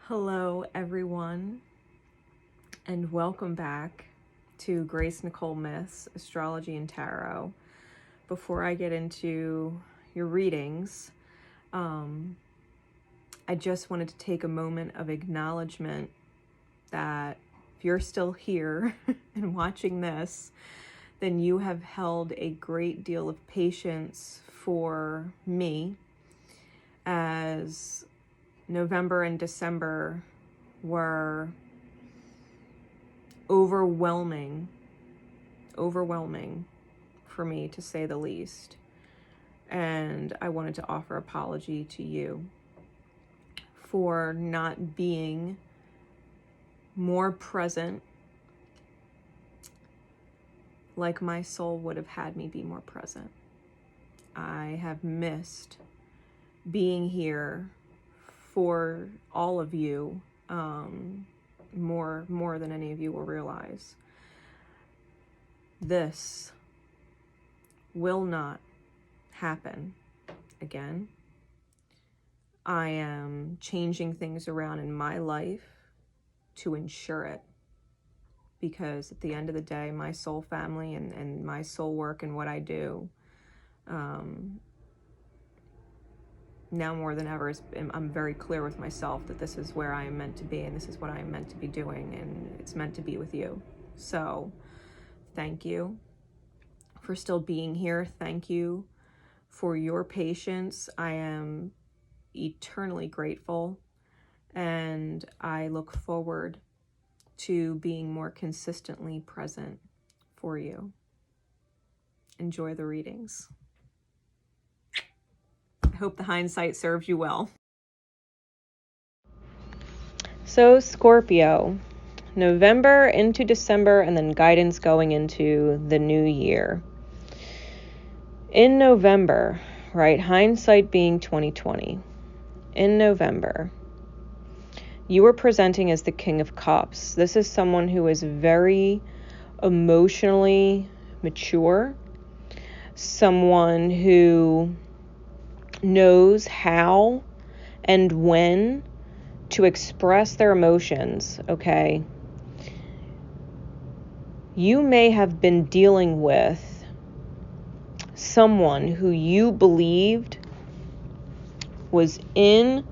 Hello, everyone, and welcome back to Nicole Myths, Astrology and Tarot. Before I get into your readings, I just wanted to take a moment of acknowledgement that if you're still here and watching this, then you have held a great deal of patience for me as November and December were overwhelming for me, to say the least. And I wanted to offer apology to you for not being more present like my soul would have had me be more present. I have missed being here for all of you, more than any of you will realize. This will not happen again. I am changing things around in my life to ensure it, because at the end of the day, my soul family and my soul work and what I do, now more than ever, I'm very clear with myself that this is where I am meant to be and this is what I am meant to be doing, and it's meant to be with you. So thank you for still being here. Thank you for your patience. I am eternally grateful, and I look forward to being more consistently present for you. Enjoy the readings. I hope the hindsight serves you well. So Scorpio, November into December, and then guidance going into the new year. In November, right, hindsight being 2020, in November, you were presenting as the King of Cups. This is someone who is very emotionally mature, someone who knows how and when to express their emotions, okay? You may have been dealing with someone who you believed was in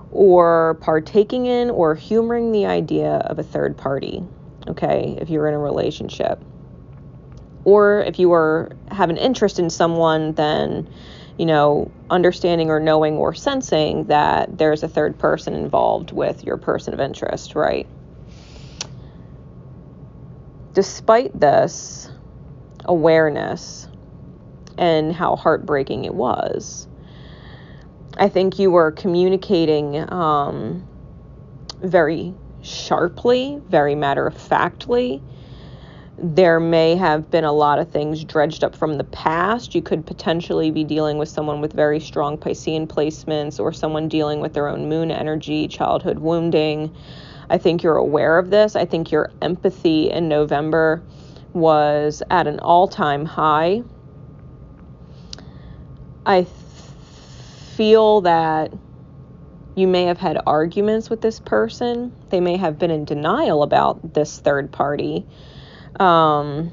or partaking in or humoring the idea of a third party, okay, if you're in a relationship. Or if you have an interest in someone, then, understanding or knowing or sensing that there's a third person involved with your person of interest, right? Despite this awareness and how heartbreaking it was, I think you were communicating very sharply, very matter-of-factly. There may have been a lot of things dredged up from the past. You could potentially be dealing with someone with very strong Piscean placements, or someone dealing with their own moon energy, childhood wounding. I think you're aware of this. I think your empathy in November was at an all-time high. I feel that you may have had arguments with this person. They may have been in denial about this third party. And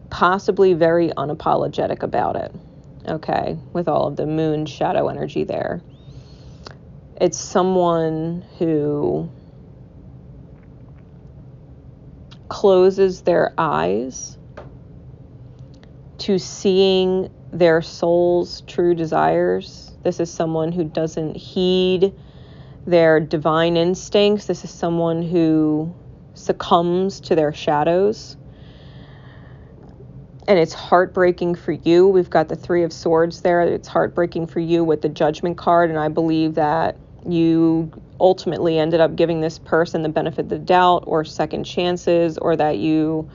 possibly very unapologetic about it, okay, with all of the moon shadow energy there. It's someone who closes their eyes to seeing their soul's true desires. This is someone who doesn't heed their divine instincts. This is someone who succumbs to their shadows. And it's heartbreaking for you. We've got the Three of Swords there. It's heartbreaking for you with the Judgment card. And I believe that you ultimately ended up giving this person the benefit of the doubt or second chances, or that you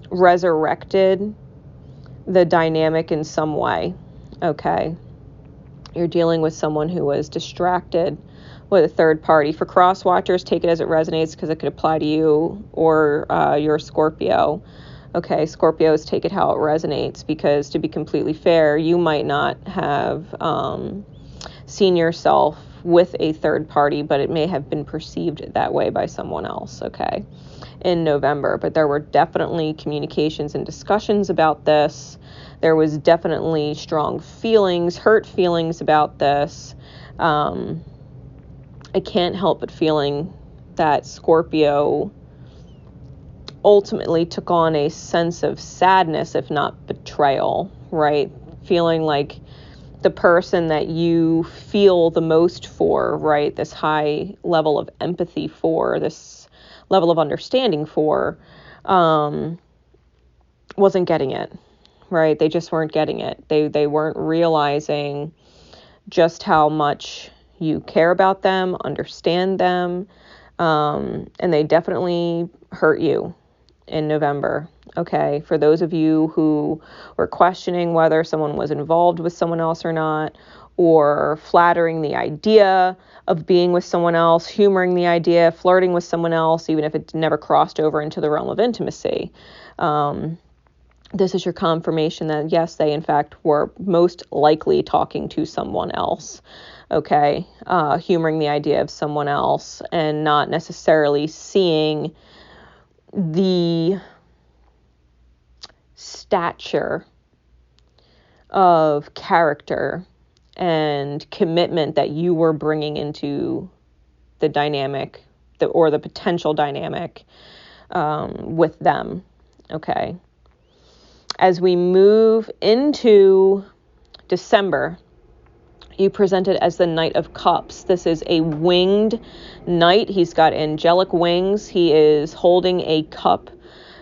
resurrected the dynamic in some way, okay? You're dealing with someone who was distracted with a third party. For cross watchers, take it as it resonates, because it could apply to you or your Scorpio. Okay, Scorpios, take it how it resonates, because to be completely fair, you might not have seen yourself with a third party, but it may have been perceived that way by someone else, okay, in November. But there were definitely communications and discussions about this. There was definitely strong feelings, hurt feelings about this. I can't help but feeling that Scorpio ultimately took on a sense of sadness, if not betrayal, right? Feeling like the person that you feel the most for, right? This high level of empathy for, this level of understanding for, wasn't getting it, right? They just weren't getting it. They weren't realizing just how much you care about them, understand them, and they definitely hurt you in November. Okay, for those of you who were questioning whether someone was involved with someone else or not, or flattering the idea of being with someone else, humoring the idea, flirting with someone else, even if it never crossed over into the realm of intimacy, this is your confirmation that yes, they in fact were most likely talking to someone else. Okay, humoring the idea of someone else and not necessarily seeing the stature of character and commitment that you were bringing into the dynamic, or the potential dynamic with them. Okay. As we move into December, you presented as the Knight of Cups. This is a winged knight. He's got angelic wings. He is holding a cup,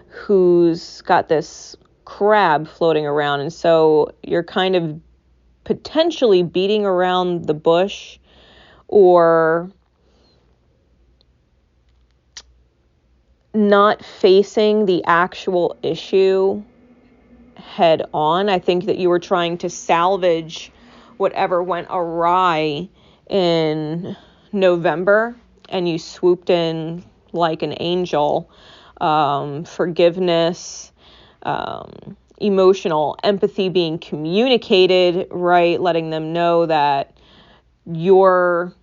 who's got this crab floating around. And so you're kind of potentially beating around the bush, or not facing the actual issue head on. I think that you were trying to salvage whatever went awry in November, and you swooped in like an angel. Forgiveness, emotional empathy being communicated, right? Letting them know that you're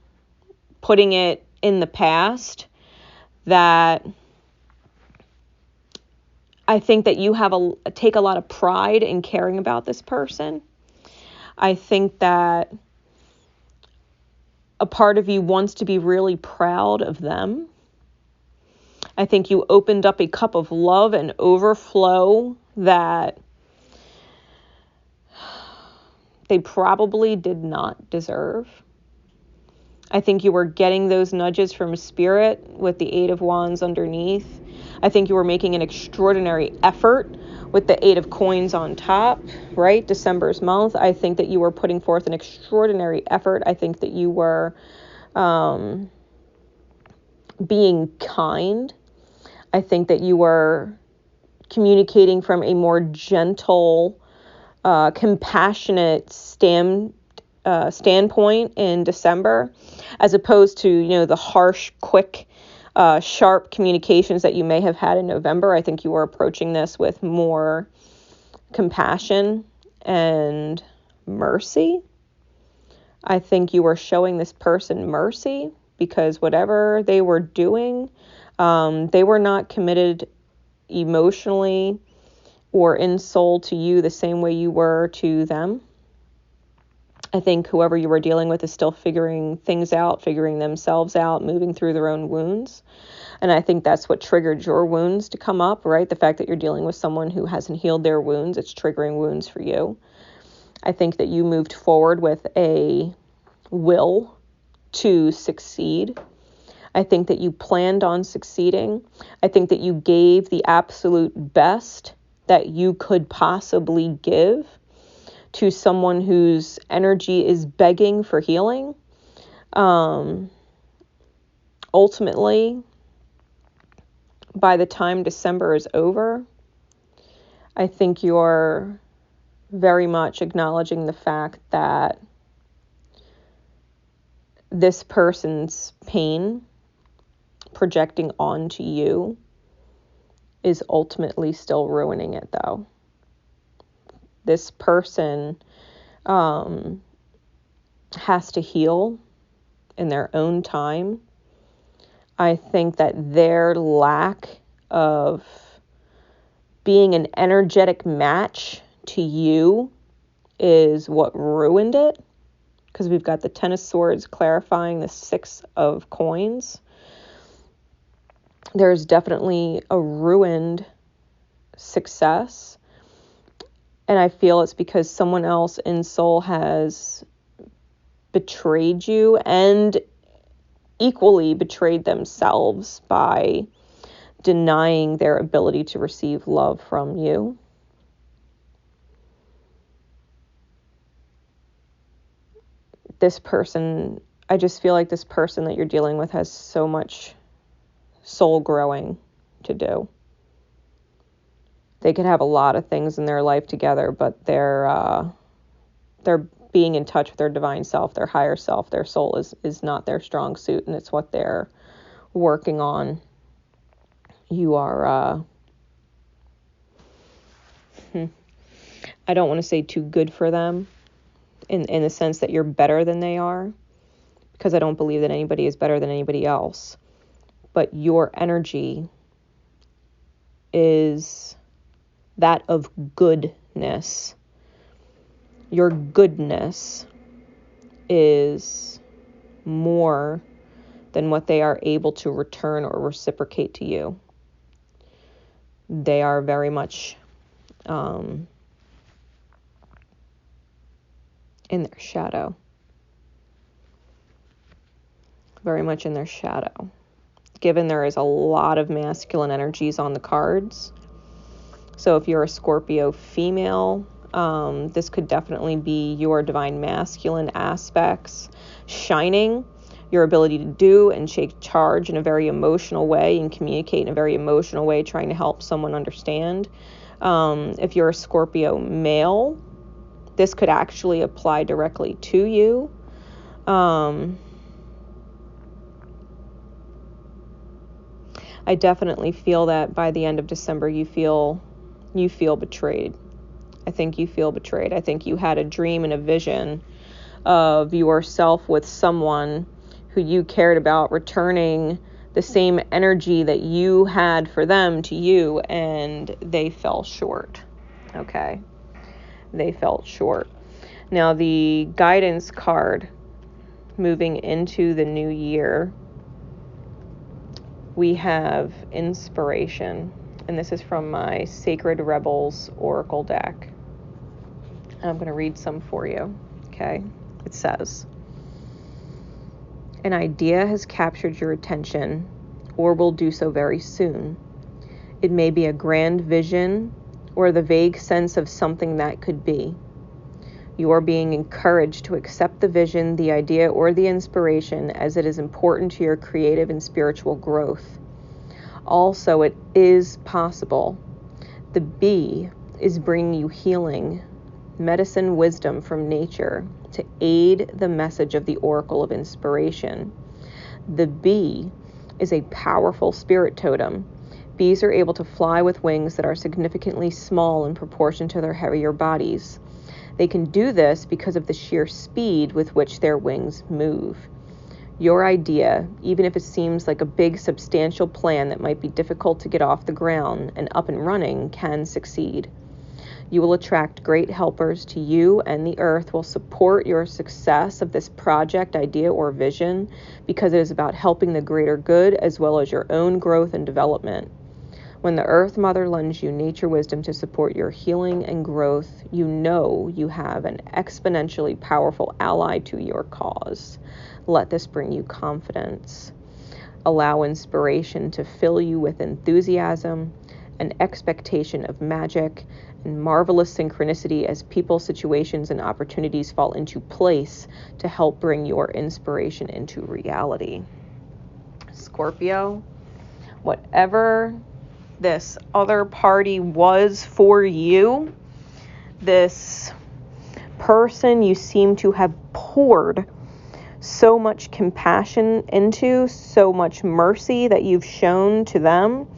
putting it in the past, that I think that you have take a lot of pride in caring about this person. I think that a part of you wants to be really proud of them. I think you opened up a cup of love and overflow that they probably did not deserve. I think you were getting those nudges from spirit with the Eight of Wands underneath. I think you were making an extraordinary effort with the Eight of Coins on top, right? December's month. I think that you were putting forth an extraordinary effort. I think that you were being kind. I think that you were communicating from a more gentle, compassionate standpoint in December, as opposed to, the harsh, quick, sharp communications that you may have had in November. I think you were approaching this with more compassion and mercy. I think you were showing this person mercy, because whatever they were doing, they were not committed emotionally or in soul to you the same way you were to them. I think whoever you were dealing with is still figuring things out, figuring themselves out, moving through their own wounds. And I think that's what triggered your wounds to come up, right? The fact that you're dealing with someone who hasn't healed their wounds, it's triggering wounds for you. I think that you moved forward with a will to succeed. I think that you planned on succeeding. I think that you gave the absolute best that you could possibly give to someone whose energy is begging for healing. Ultimately, by the time December is over, I think you're very much acknowledging the fact that this person's pain projecting onto you is ultimately still ruining it, though. This person has to heal in their own time. I think that their lack of being an energetic match to you is what ruined it, because we've got the Ten of Swords clarifying the Six of Coins. There's definitely a ruined success, and I feel it's because someone else in soul has betrayed you and equally betrayed themselves by denying their ability to receive love from you. This person, I just feel like this person that you're dealing with has so much soul growing to do. They could have a lot of things in their life together, but they're being in touch with their divine self, their higher self, their soul is not their strong suit, and it's what they're working on. You are, I don't want to say too good for them in the sense that you're better than they are, because I don't believe that anybody is better than anybody else. But your energy is that of goodness. Your goodness is more than what they are able to return or reciprocate to you. They are very much in their shadow. Very much in their shadow. Given there is a lot of masculine energies on the cards. So if you're a Scorpio female, this could definitely be your divine masculine aspects shining, your ability to do and take charge in a very emotional way and communicate in a very emotional way, trying to help someone understand. If you're a Scorpio male, this could actually apply directly to you. I definitely feel that by the end of December, you feel betrayed. I think you feel betrayed. I think you had a dream and a vision of yourself with someone who you cared about returning the same energy that you had for them to you, and they fell short. Okay. They fell short. Now, the guidance card moving into the new year, we have inspiration, and this is from my Sacred Rebels Oracle deck. And I'm going to read some for you, okay? It says, an idea has captured your attention, or will do so very soon. It may be a grand vision, or the vague sense of something that could be. You are being encouraged to accept the vision, the idea, or the inspiration, as it is important to your creative and spiritual growth. Also, it is possible. The bee is bringing you healing, medicine, wisdom from nature to aid the message of the Oracle of Inspiration. The bee is a powerful spirit totem. Bees are able to fly with wings that are significantly small in proportion to their heavier bodies. They can do this because of the sheer speed with which their wings move. Your idea, even if it seems like a big, substantial plan that might be difficult to get off the ground and up and running, can succeed. You will attract great helpers to you, and the earth will support your success of this project, idea, or vision, because it is about helping the greater good as well as your own growth and development. When the Earth Mother lends you nature wisdom to support your healing and growth, you know you have an exponentially powerful ally to your cause. Let this bring you confidence. Allow inspiration to fill you with enthusiasm, an expectation of magic, and marvelous synchronicity as people, situations, and opportunities fall into place to help bring your inspiration into reality. Scorpio, whatever this other party was for you, this person you seem to have poured so much compassion into, so much mercy that you've shown to them,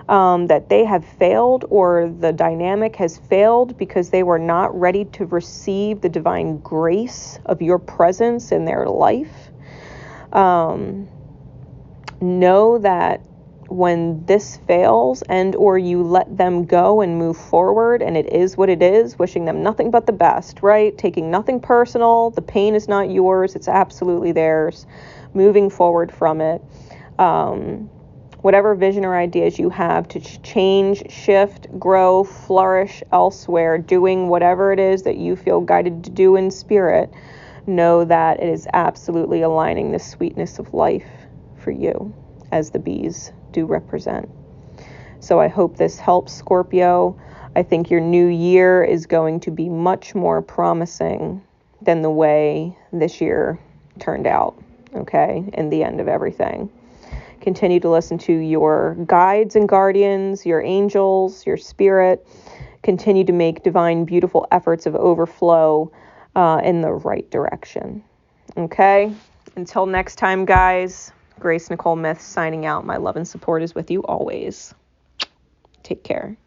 that they have failed, or the dynamic has failed because they were not ready to receive the divine grace of your presence in their life. Know that when this fails, and or you let them go and move forward, and it is what it is, wishing them nothing but the best, right? Taking nothing personal. The pain is not yours. It's absolutely theirs. Moving forward from it. Whatever vision or ideas you have to change, shift, grow, flourish elsewhere, doing whatever it is that you feel guided to do in spirit, know that it is absolutely aligning the sweetness of life for you, as the bees do represent. So I hope this helps, Scorpio. I think your new year is going to be much more promising than the way this year turned out, okay, in the end of everything. Continue to listen to your guides and guardians, your angels, your spirit. Continue to make divine, beautiful efforts of overflow in the right direction. Okay? Until next time, guys, Grace Nicole Myths signing out. My love and support is with you always. Take care.